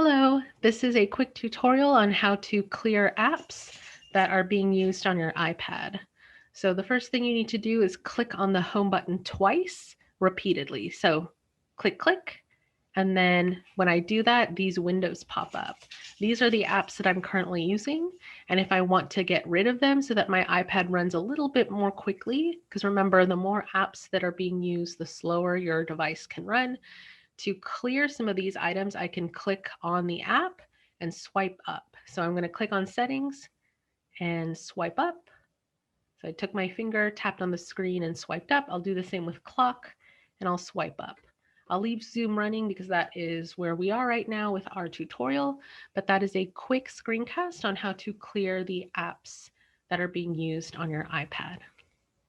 Hello, this is a quick tutorial on how to clear apps that are being used on your iPad. So the first thing you need to do is click on the home button twice repeatedly. So click, and then when I do that, these windows pop up. These are the apps that I'm currently using. And if I want to get rid of them so that my iPad runs a little bit more quickly, because remember, the more apps that are being used, the slower your device can run. To clear some of these items, I can click on the app and swipe up. So I'm going to click on settings and swipe up. So I took my finger, tapped on the screen and swiped up. I'll do the same with clock and I'll swipe up. I'll leave Zoom running because that is where we are right now with our tutorial, but that is a quick screencast on how to clear the apps that are being used on your iPad.